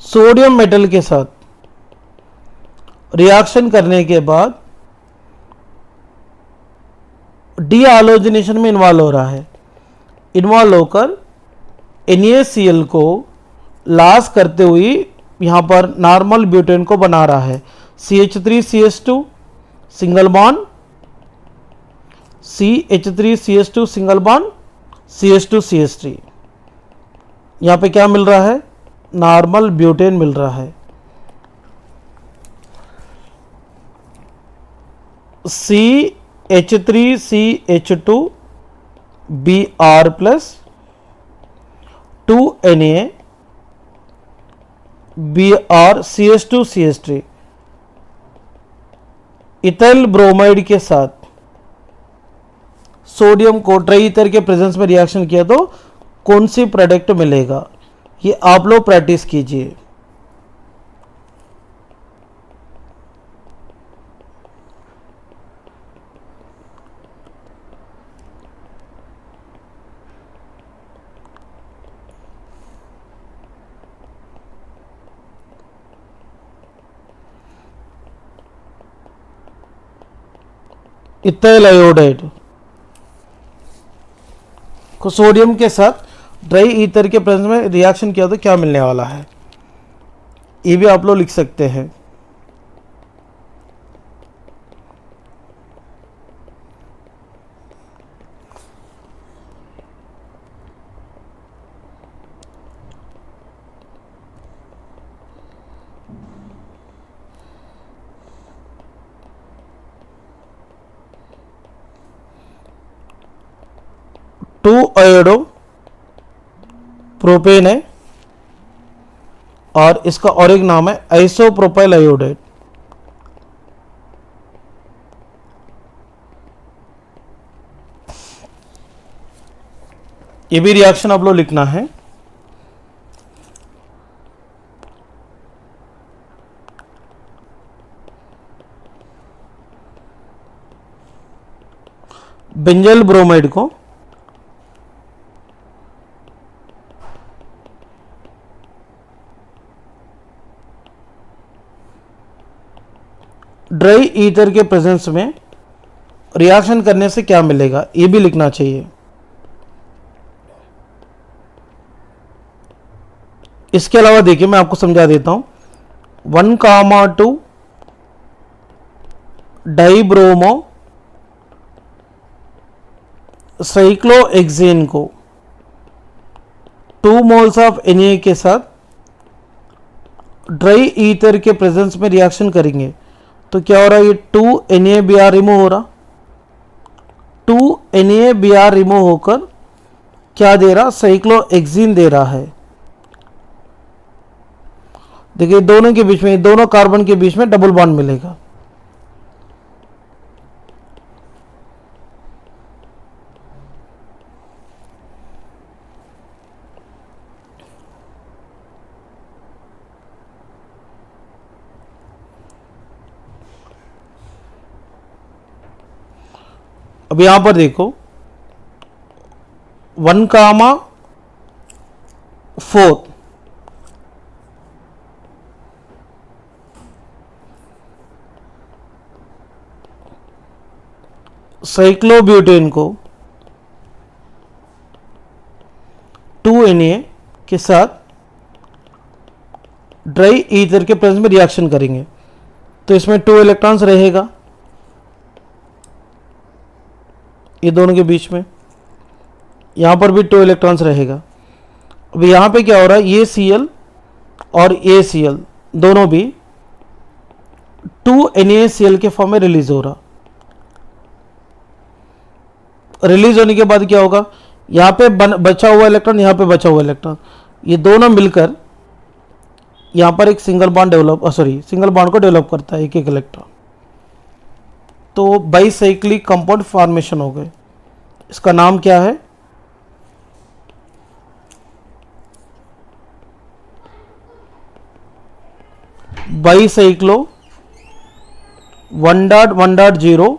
सोडियम मेटल के साथ रिएक्शन करने के बाद डीहालोजिनेशन में इन्वॉल्व हो रहा है, इन्वॉल्व होकर NaCl को लॉस करते हुए यहाँ पर नॉर्मल ब्यूटेन को बना रहा है। CH3CH2 single bond CH3CH2 single bond CH2CH3, यहाँ पे क्या मिल रहा है, नॉर्मल ब्यूटेन मिल रहा है। CH3CH2Br plus 2Na Br CH2CH3 ethyl bromide के साथ सोडियम को ड्राई ईथर के प्रेजेंस में रिएक्शन किया तो कौन सी प्रोडक्ट मिलेगा, ये आप लोग प्रैक्टिस कीजिए। इथाइल आयोडाइड को सोडियम के साथ ड्राई ईथर के प्रेजेंस में रिएक्शन किया तो क्या मिलने वाला है, ये भी आप लोग लिख सकते हैं। टू आयोडो प्रोपेन है और इसका और एक नाम है आइसोप्रोपाइल आयोडाइड। ये भी रिएक्शन आप लोग लिखना है। बेंजल ब्रोमाइड को ड्राई ईथर के प्रेजेंस में रिएक्शन करने से क्या मिलेगा, ये भी लिखना चाहिए। इसके अलावा देखिए मैं आपको समझा देता हूं, 1,2 डाइब्रोमो साइक्लोहेक्सेन को 2 मोल्स ऑफ Na के साथ ड्राई ईथर के प्रेजेंस में रिएक्शन करेंगे तो क्या हो रहा है, ये 2 NaBr रिमूव हो रहा, 2 NaBr रिमूव होकर क्या दे रहा, साइक्लोहेक्सेन दे रहा है। देखिए दोनों के बीच में, दोनों कार्बन के बीच में डबल बॉन्ड मिलेगा। अब यहां पर देखो 1,4 साइक्लोब्यूटेन को 2 Na के साथ ड्राई ईथर के प्रेजेंस में रिएक्शन करेंगे तो इसमें 2 इलेक्ट्रॉन्स रहेगा ये दोनों के बीच में, यहां पर भी 2 इलेक्ट्रॉन्स रहेगा। अब यहां पे क्या हो रहा है, ये Cl और ये Cl दोनों भी 2 NaCl के फॉर्म में रिलीज हो रहा। रिलीज होने के बाद क्या होगा, यहां पे बचा हुआ इलेक्ट्रॉन, यहां पे बचा हुआ इलेक्ट्रॉन, ये दोनों मिलकर यहां पर एक सिंगल बॉन्ड को डेवलप करता है, एक एक इलेक्ट्रॉन। तो बाइसाइक्लिक कंपाउंड फॉर्मेशन हो गए। इसका नाम क्या है, बाइसाइक्लो 1.1.0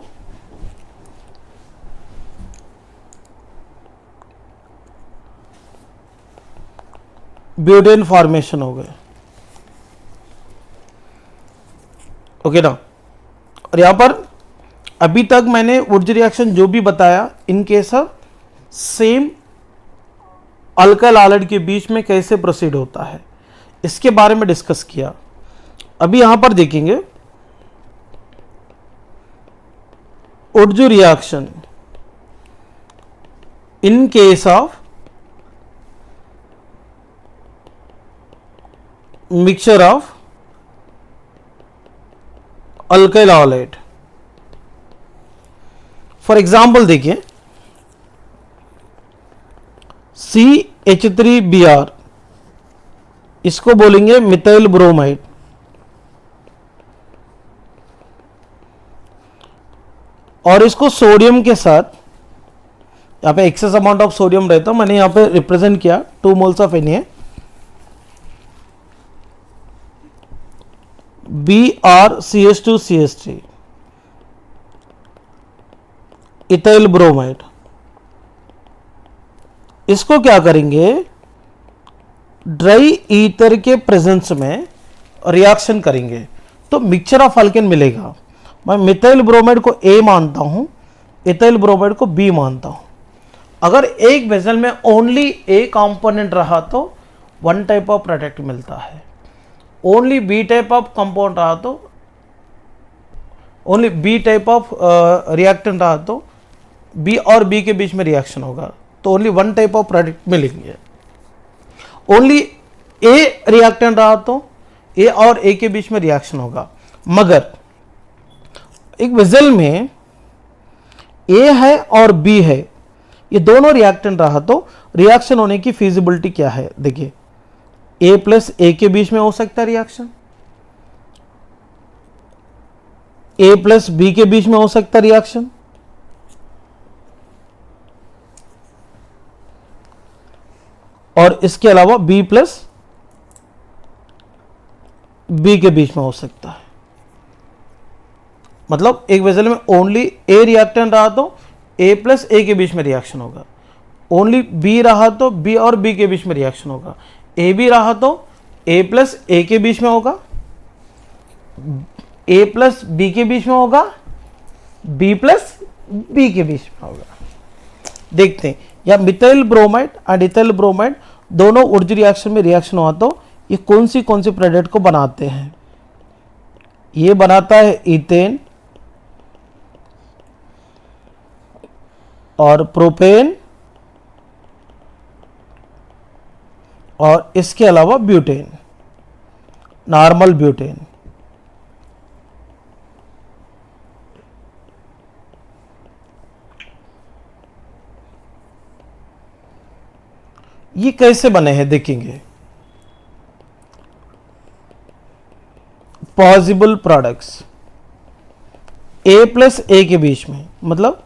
ब्यूटेन फॉर्मेशन हो गए। ओके ना। और यहां पर अभी तक मैंने वुड्स रिएक्शन जो भी बताया in case of same alkyl halide के बीच में कैसे प्रोसीड होता है इसके बारे में डिस्कस किया। अभी यहां पर देखेंगे Wurtz reaction in case of mixture of alkyl halide. For example देखिए CH3Br, इसको बोलेंगे मिथाइल ब्रोमाइड। और इसको सोडियम के साथ, यहां पे एक्सेस अमाउंट ऑफ सोडियम रहता, मैंने यहां पे रिप्रेजेंट किया 2 moles of Na, BrCH2CH3 ethyl bromide. इसको क्या करेंगे, ड्राई ईथर के प्रेजेंस में रिएक्शन करेंगे तो मिक्सचर ऑफ अल्केन मिलेगा। मैं मिथाइल ब्रोमाइड को A मानता हूं इथाइल ब्रोमाइड को बी मानता हूं। अगर एक वेसल में ओनली ए कंपोनेंट रहा तो वन टाइप ऑफ प्रोडक्ट मिलता है, only B type of compound रहा तो, only B type of reactant रहा तो बी और बी के बीच में रिएक्शन होगा, तो only one type of product मिलेंगे। ओनली ए रिएक्टेंट रहा तो ए और ए के बीच में रिएक्शन होगा। मगर एक वेसल में ए है और बी है, ये दोनों रिएक्टेंट रहा तो रिएक्शन होने की फिजिबिलिटी क्या है? देखिए, ए प्लस ए के बीच में हो सकता है रिएक्शन, ए प्लस बी के बीच में हो सकता है रिएक्शन, और इसके अलावा बी प्लस बी के बीच में हो सकता है। मतलब एक वेसल में ओनली ए रिएक्टेंट रहा तो ए प्लस ए के बीच में रिएक्शन होगा, ओनली बी रहा तो बी और बी के बीच में रिएक्शन होगा, ए बी रहा तो ए प्लस ए के बीच में होगा, ए प्लस बी के बीच में होगा, बी प्लस बी के बीच में होगा। देखते हैं, या methyl bromide and ethyl bromide दोनों ऊर्जा रिएक्शन में रिएक्शन हुआ तो ये कौन सी प्रोडक्ट को बनाते हैं? ये बनाता है इथेन और प्रोपेन और इसके अलावा ब्यूटेन, नॉर्मल ब्यूटेन। ये कैसे बने हैं देखेंगे। पॉसिबल प्रोडक्ट्स ए प्लस ए के बीच में, मतलब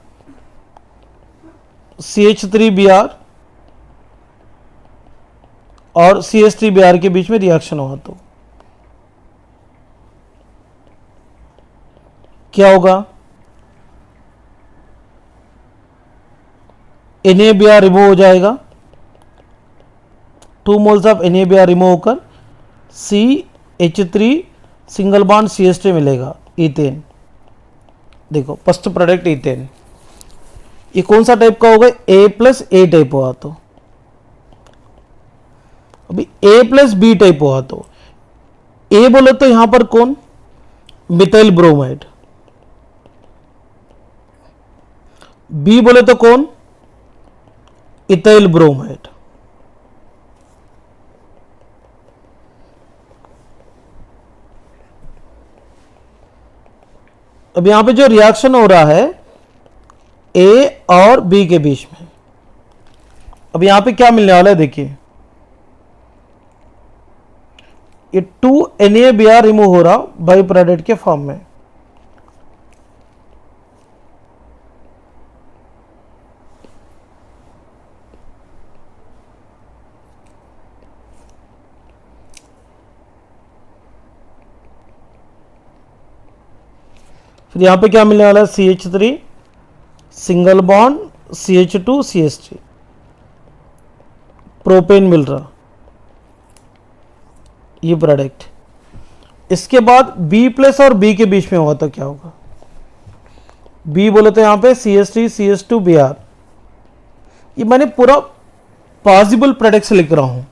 CH3Br और CH3Br के बीच में रिएक्शन हुआ तो क्या होगा? NaBr रिमूव हो जाएगा, 2 मोल्स ऑफ NaBr रिमूव होकर CH3 सिंगल बॉन्ड CH3 मिलेगा, इथेन। देखो फर्स्ट प्रोडक्ट इथेन, ये कौन सा टाइप का होगा? ए प्लस ए टाइप हुआ तो, अभी ए प्लस बी टाइप हुआ तो, ए बोले तो यहां पर कौन? मिथाइल ब्रोमाइड, बी बोले तो कौन? Ethyl bromide. अब यहां पे जो रिएक्शन हो रहा है ए और बी के बीच में, अब यहां पे क्या मिलने वाला है? देखिए, ये 2 NaBr रिमूव हो रहा बाई प्रोडक्ट के फॉर्म में। फिर यहां पे क्या मिलने वाला है? CH3 single bond CH2 CH3, propane मिल रहा, ये प्रोडक्ट। इसके बाद B प्लस और B के बीच में हुआ तो क्या होगा? B बोले तो यहां पे CH3 CH2Br। ये मैंने पूरा पॉसिबल प्रोडक्ट्स लिख रहा हूं।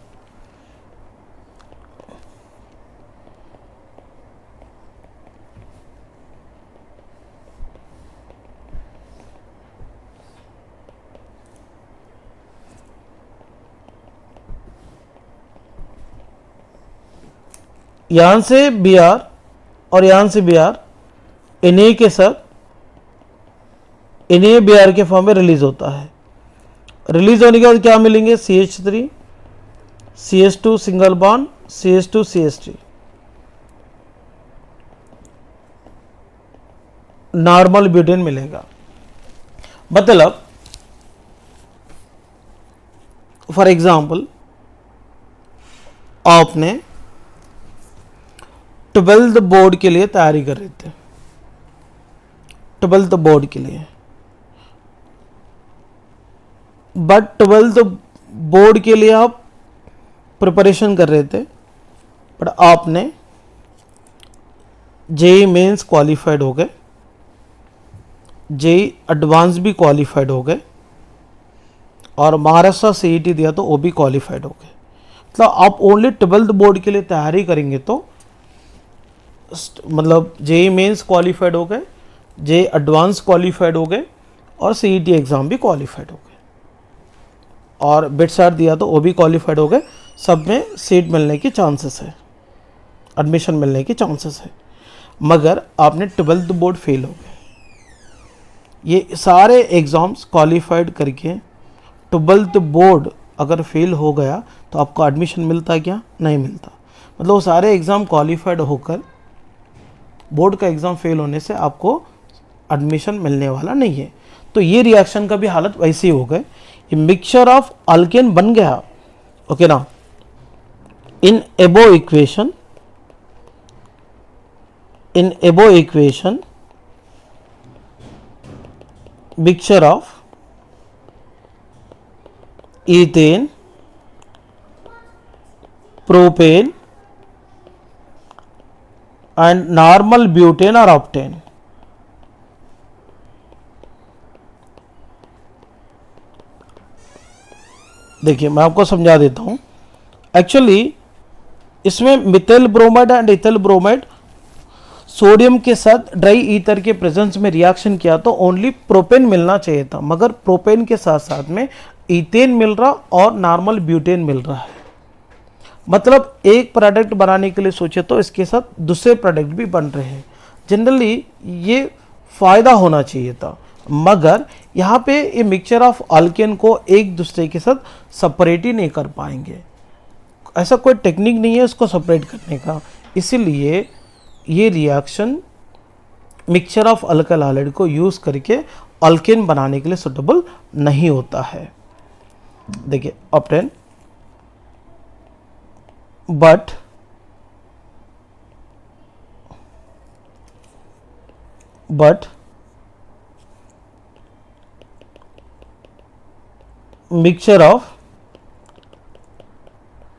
यहां से Br और यहां से Br Na के साथ NaBr के फॉर्म में रिलीज होता है। रिलीज होने के बाद क्या मिलेंगे? CH3 CH2 single bond CH2 CH3, normal butane मिलेगा। मतलब फॉर एग्जाम्पल आपने 12th बोर्ड के लिए तैयारी कर रहे थे, 12th बोर्ड के लिए, बट 12th बोर्ड के लिए आप प्रिपरेशन कर रहे थे, बट आपने जेईई मेंस क्वालिफाइड हो गए, जेई एडवांस भी क्वालिफाइड हो गए और महाराष्ट्र सीईटी दिया तो वो भी क्वालिफाइड हो गए। मतलब आप ओनली 12th बोर्ड के लिए तैयारी करेंगे तो मतलब जेई मेंस क्वालिफाइड हो गए, जेई एडवांस क्वालिफाइड हो गए और सीईटी एग्ज़ाम भी क्वालिफाइड हो गए और बिटसाट दिया तो वो भी क्वालिफाइड हो गए। सब में सीट मिलने की चांसेस है, एडमिशन मिलने की चांसेस है। मगर आपने 12th बोर्ड फेल हो गए। ये सारे एग्ज़ाम्स क्वालिफाइड करके 12th बोर्ड अगर फेल हो गया तो आपको एडमिशन मिलता है क्या? नहीं मिलता। मतलब वो सारे एग्ज़ाम क्वालिफाइड होकर बोर्ड का एग्ज़ाम फेल होने से आपको एडमिशन मिलने वाला नहीं है। तो ये रिएक्शन का भी हालत वैसे ही हो गए। ये मिक्सचर ऑफ अल्केन बन गया, ओके ना। इन एबो equation mixture of ethane, propane and normal butane or octane. देखिए मैं आपको समझा देता हूँ। एक्चुअली इसमें methyl bromide and ethyl bromide sodium के साथ ड्राई ईथर के प्रेजेंस में रिएक्शन किया तो ओनली प्रोपेन मिलना चाहिए था, मगर प्रोपेन के साथ साथ में ईथेन मिल रहा और नॉर्मल ब्यूटेन मिल रहा है। मतलब एक प्रोडक्ट बनाने के लिए सोचे तो इसके साथ दूसरे प्रोडक्ट भी बन रहे हैं। जनरली ये फ़ायदा होना चाहिए था, मगर यहाँ पे ये मिक्सचर ऑफ अल्केन को एक दूसरे के साथ सेपरेट ही नहीं कर पाएंगे। ऐसा कोई टेक्निक नहीं है इसको सेपरेट करने का, इसीलिए ये reaction mixture of alkyl halide को यूज़ करके अल्केन बनाने के लिए सुटेबल नहीं होता है। देखिए obtain but mixture of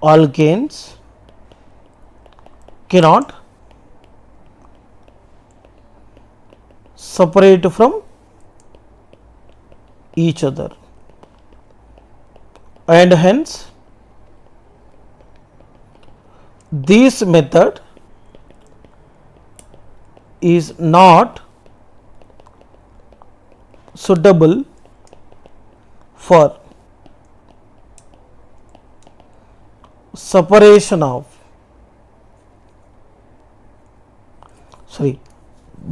alkanes cannot separate from each other and hence this method is not suitable for separation of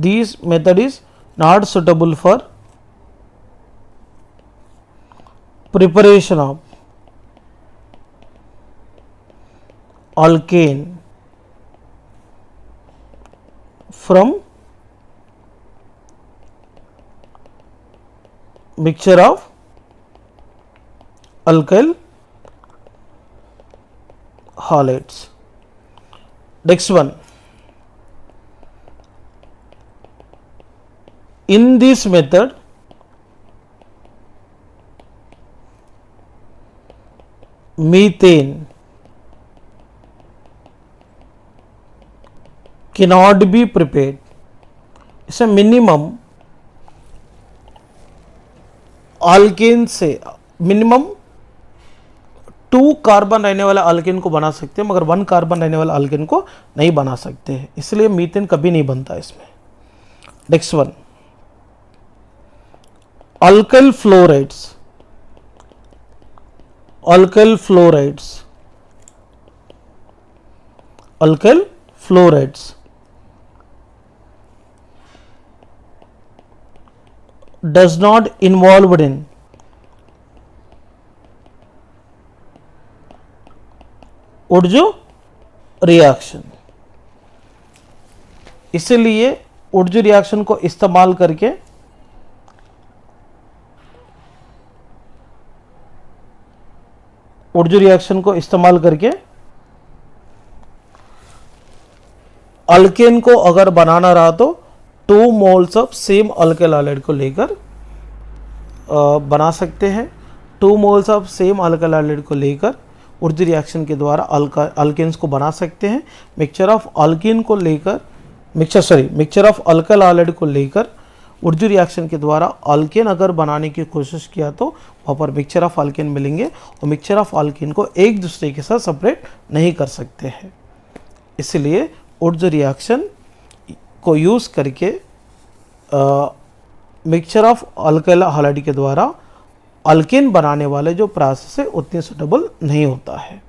this method is not suitable for preparation of alkane from mixture of alkyl halides. Next one, in this method methane cannot be prepared. इसमें minimum alkane से minimum 2 carbon रहने वाला alkane को बना सकते हैं, मगर 1 carbon रहने वाला अल्केन को नहीं बना सकते हैं, इसलिए मीथेन कभी नहीं बनता इसमें। Next one, alkyl fluorides does not involved in उर्जो रिएक्शन, इसलिए उर्जो रिएक्शन को इस्तेमाल करके अल्केन को अगर बनाना रहा तो 2 moles of same alkyl halide को लेकर बना सकते हैं। 2 moles of same alkyl halide को लेकर उर्ज रिएक्शन के द्वारा अल्केन्स को बना सकते हैं। मिक्सचर ऑफ अल्काइल हैलाइड को लेकर उर्जू रिएक्शन के द्वारा अल्केन अगर बनाने की कोशिश किया तो वहाँ पर मिक्सचर ऑफ अल्केन मिलेंगे और मिक्सचर ऑफ अल्केन को एक दूसरे के साथ सेपरेट नहीं कर सकते हैं। इसलिए उर्जू रिएक्शन को यूज़ करके मिक्सचर ऑफ अल्काइल हैलाइड के द्वारा अल्केन बनाने वाले जो प्रोसेस है उतनी सुटेबल नहीं होता है।